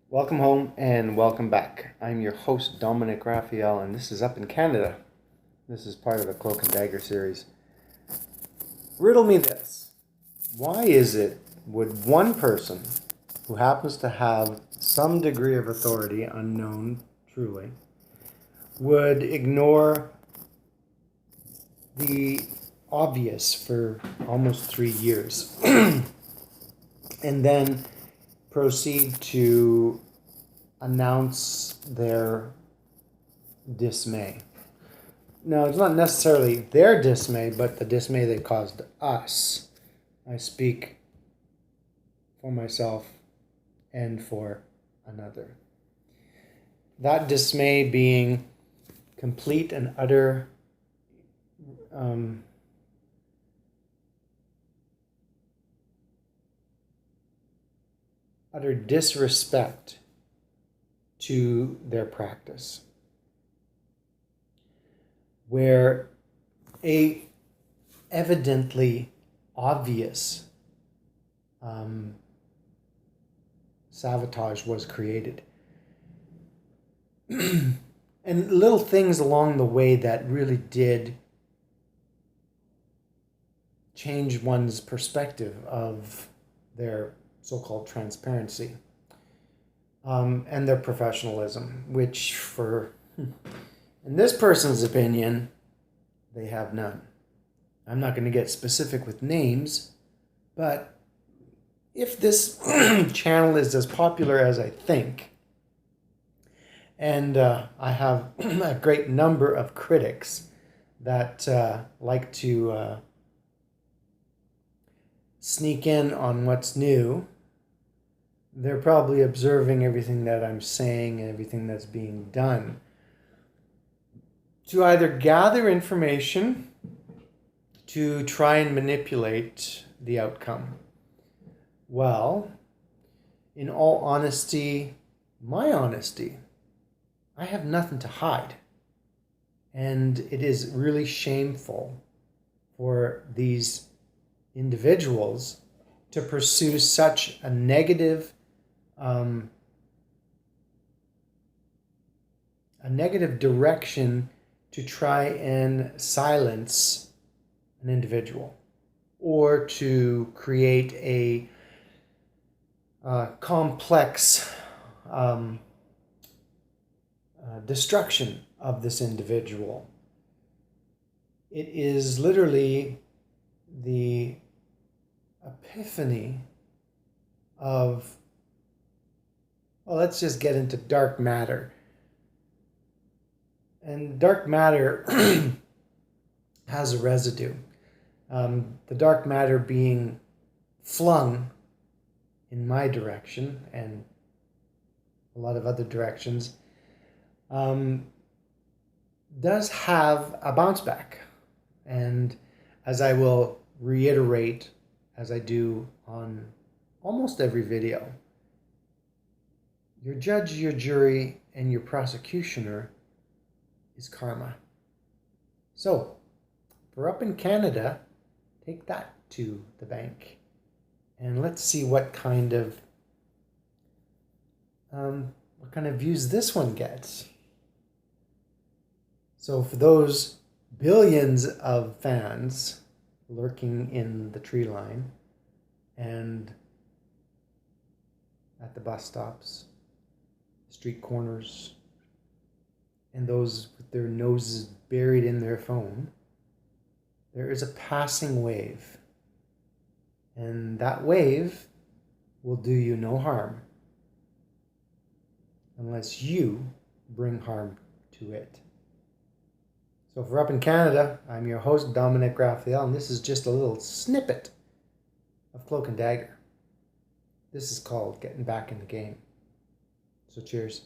Welcome home and welcome back. I'm your host, Dominic Raphael, and this is Up in Canada. This is part of the Cloak and Dagger series. Riddle me this. Why is it would one person who happens to have some degree of authority, unknown truly, would ignore the obvious for almost 3 years and then proceed to announce their dismay? No, it's not necessarily their dismay, but the dismay they caused us. I speak for myself and for another. That dismay being complete and utter utter disrespect to their practice, where a evidently obvious sabotage was created. And little things along the way that really did change one's perspective of their so-called transparency and their professionalism, which in this person's opinion, they have none. I'm not going to get specific with names, but if this channel is as popular as I think, and I have a great number of critics that like to sneak in on what's new, they're probably observing everything that I'm saying and everything that's being done to either gather information to try and manipulate the outcome. Well, in all honesty, my honesty, I have nothing to hide. And it is really shameful for these individuals to pursue such a negative direction to try and silence an individual or to create a complex destruction of this individual. It is literally the epiphany of, well, let's just get into dark matter. And dark matter has a residue. The dark matter being flung in my direction and a lot of other directions does have a bounce back. And as I will reiterate, as I do on almost every video, your judge, your jury, and your prosecutioner is karma. So, for Up in Canada, take that to the bank. And let's see what kind of views this one gets. So for those billions of fans lurking in the tree line and at the bus stops, street corners, and those with their noses buried in their phone, there is a passing wave. And that wave will do you no harm unless you bring harm to it. So for Up in Canada, I'm your host, Dominic Raphael, and this is just a little snippet of Cloak and Dagger. This is called Getting Back in the Game. So cheers.